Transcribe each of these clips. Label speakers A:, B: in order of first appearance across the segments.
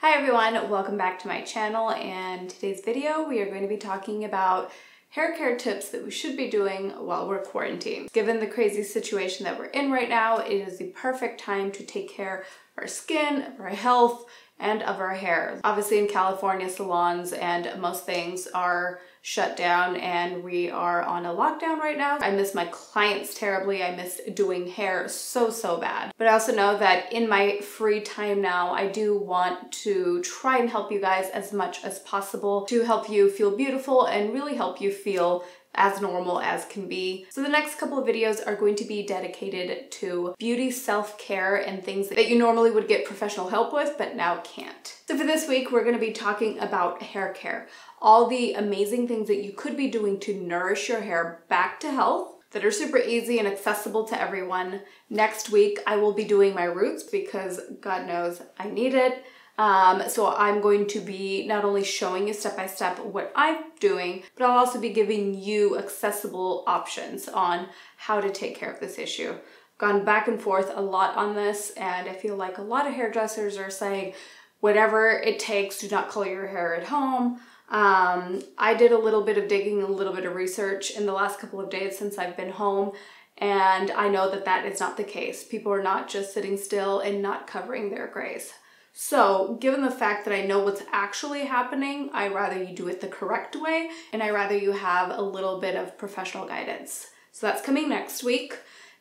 A: Hi everyone, welcome back to my channel, and today's video we are going to be talking about hair care tips that we should be doing while we're quarantined. Given the crazy situation that we're in right now, it is the perfect time to take care of our skin, of our health, and of our hair. Obviously in California, salons and most things are shut down and we are on a lockdown right now. I miss my clients terribly. I miss doing hair so bad. But I also know that in my free time now, I do want to try and help you guys as much as possible to help you feel beautiful and really help you feel as normal as can be. So the next couple of videos are going to be dedicated to beauty, self-care, and things that you normally would get professional help with, but now can't. So for this week, we're going to be talking about hair care. All the amazing things that you could be doing to nourish your hair back to health that are super easy and accessible to everyone. Next week, I will be doing my roots because God knows I need it. So I'm going to be not only showing you step by step what I'm doing, but I'll also be giving you accessible options on how to take care of this issue. I've gone back and forth a lot on this, and I feel like a lot of hairdressers are saying, whatever it takes, do not color your hair at home. I did a little bit of digging, a little bit of research in the last couple of days since I've been home, and I know that that is not the case. People are not just sitting still and not covering their grays. So given the fact that I know what's actually happening, I'd rather you do it the correct way, and I'd rather you have a little bit of professional guidance. So that's coming next week.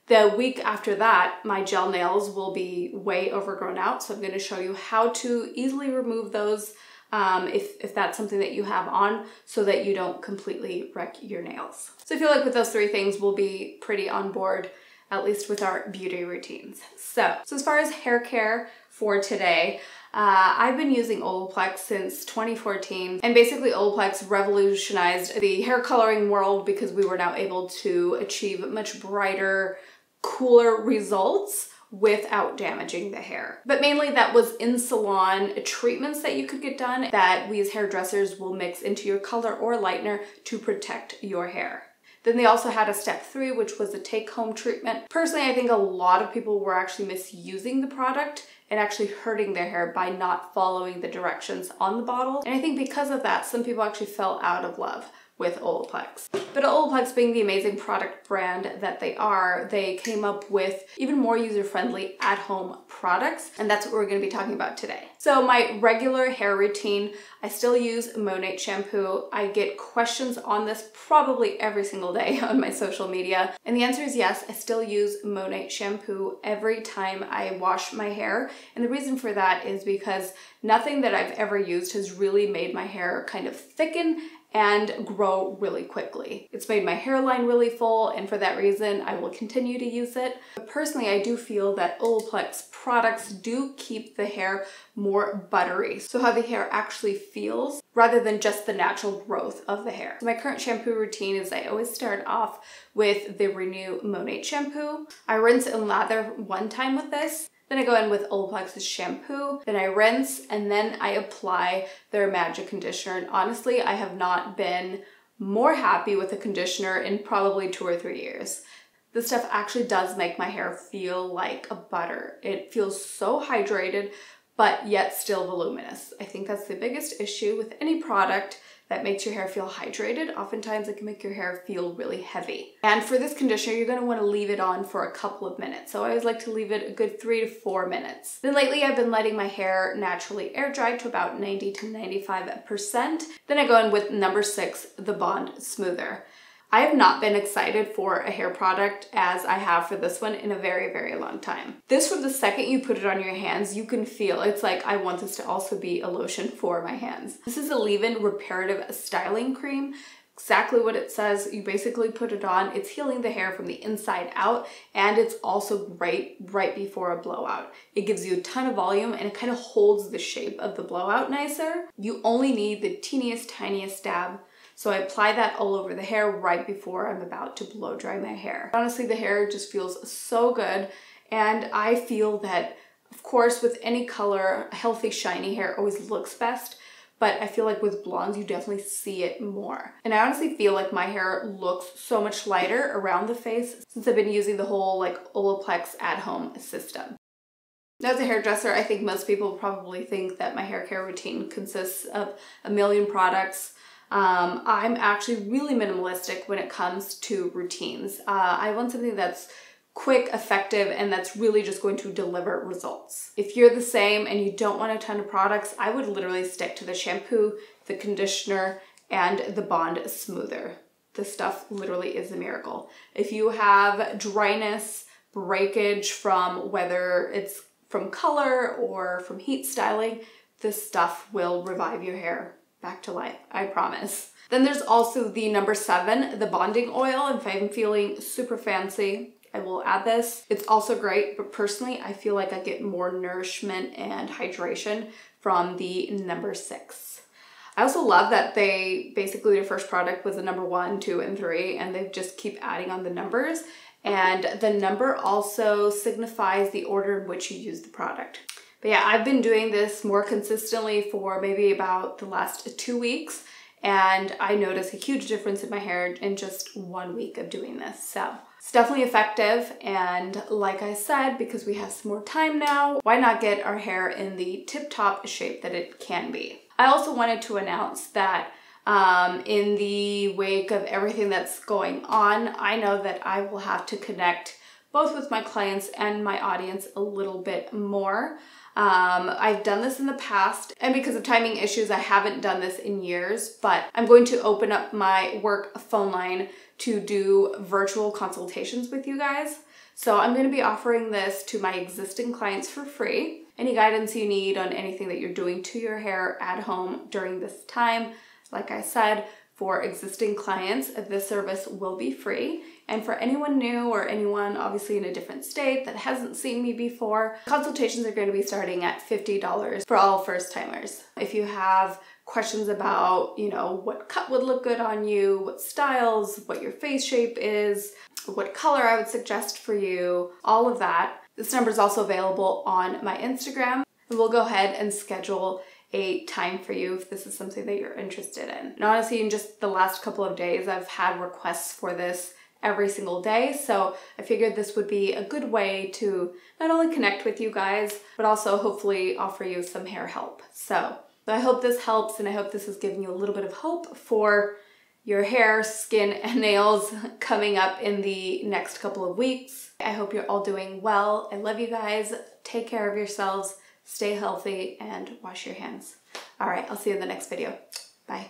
A: The week after that, my gel nails will be way overgrown out, so I'm going to show you how to easily remove those if that's something that you have on, so that you don't completely wreck your nails. So I feel like with those three things, we'll be pretty on board, at least with our beauty routines. So as far as hair care for today, I've been using Olaplex since 2014, and basically Olaplex revolutionized the hair coloring world because we were now able to achieve much brighter, cooler results without damaging the hair. But mainly that was in salon treatments that you could get done that we as hairdressers will mix into your color or lightener to protect your hair. Then they also had a step 3, which was a take-home treatment. Personally, I think a lot of people were actually misusing the product and actually hurting their hair by not following the directions on the bottle. And I think because of that, some people actually fell out of love with Olaplex. But Olaplex, being the amazing product brand that they are, they came up with even more user-friendly at-home products, and that's what we're going to be talking about today. So my regular hair routine, I still use Monate shampoo. I get questions on this probably every single day on my social media, and the answer is yes, I still use Monate shampoo every time I wash my hair. And the reason for that is because nothing that I've ever used has really made my hair kind of thicken and grow really quickly. It's made my hairline really full, and for that reason, I will continue to use it. But personally, I do feel that Olaplex products do keep the hair more buttery, so how the hair actually feels rather than just the natural growth of the hair. So my current shampoo routine is I always start off with the Renew Monate shampoo. I rinse and lather one time with this. Then I go in with Olaplex's shampoo, then I rinse, and then I apply their magic conditioner. And honestly, I have not been more happy with a conditioner in probably 2 or 3 years. This stuff actually does make my hair feel like a butter. It feels so hydrated, but yet still voluminous. I think that's the biggest issue with any product that makes your hair feel hydrated. Oftentimes it can make your hair feel really heavy. And for this conditioner, you're gonna wanna leave it on for a couple of minutes. So I always like to leave it a good 3 to 4 minutes. Then lately I've been letting my hair naturally air dry to about 90 to 95%. Then I go in with number 6, the Bond Smoother. I have not been excited for a hair product as I have for this one in a very long time. This, from the second you put it on your hands, you can feel, it's like I want this to also be a lotion for my hands. This is a leave-in reparative styling cream. Exactly what it says. You basically put it on, it's healing the hair from the inside out, and it's also great right before a blowout. It gives you a ton of volume and it kind of holds the shape of the blowout nicer. You only need the teeniest, tiniest dab. So I apply that all over the hair right before I'm about to blow dry my hair. Honestly, the hair just feels so good, and I feel that, of course, with any color, healthy, shiny hair always looks best, but I feel like with blondes, you definitely see it more. And I honestly feel like my hair looks so much lighter around the face since I've been using the whole like Olaplex at-home system. As a hairdresser, I think most people probably think that my hair care routine consists of a million products. I'm actually really minimalistic when it comes to routines. I want something that's quick, effective, and that's really just going to deliver results. If you're the same and you don't want a ton of products, I would literally stick to the shampoo, the conditioner, and the Bond Smoother. This stuff literally is a miracle. If you have dryness, breakage from whether it's from color or from heat styling, this stuff will revive your hair back to life, I promise. Then there's also the number 7, the bonding oil. If I'm feeling super fancy, I will add this. It's also great, but personally, I feel like I get more nourishment and hydration from the number 6. I also love that basically their first product was the number 1, 2, and 3, and they just keep adding on the numbers. And the number also signifies the order in which you use the product. But yeah, I've been doing this more consistently for maybe about the last 2 weeks, and I notice a huge difference in my hair in just 1 week of doing this. So it's definitely effective, and like I said, because we have some more time now, why not get our hair in the tip-top shape that it can be? I also wanted to announce that in the wake of everything that's going on, I know that I will have to connect both with my clients and my audience a little bit more. I've done this in the past, and because of timing issues, I haven't done this in years, but I'm going to open up my work phone line to do virtual consultations with you guys. So I'm going to be offering this to my existing clients for free. Any guidance you need on anything that you're doing to your hair at home during this time, like I said, for existing clients, this service will be free. And for anyone new or anyone obviously in a different state that hasn't seen me before, consultations are going to be starting at $50 for all first timers. If you have questions about, what cut would look good on you, what styles, what your face shape is, what color I would suggest for you, all of that, this number is also available on my Instagram. And we'll go ahead and schedule a time for you if this is something that you're interested in. And honestly, in just the last couple of days, I've had requests for this every single day. So I figured this would be a good way to not only connect with you guys, but also hopefully offer you some hair help. So I hope this helps, and I hope this is giving you a little bit of hope for your hair, skin, and nails coming up in the next couple of weeks. I hope you're all doing well. I love you guys. Take care of yourselves. Stay healthy and wash your hands. All right, I'll see you in the next video. Bye.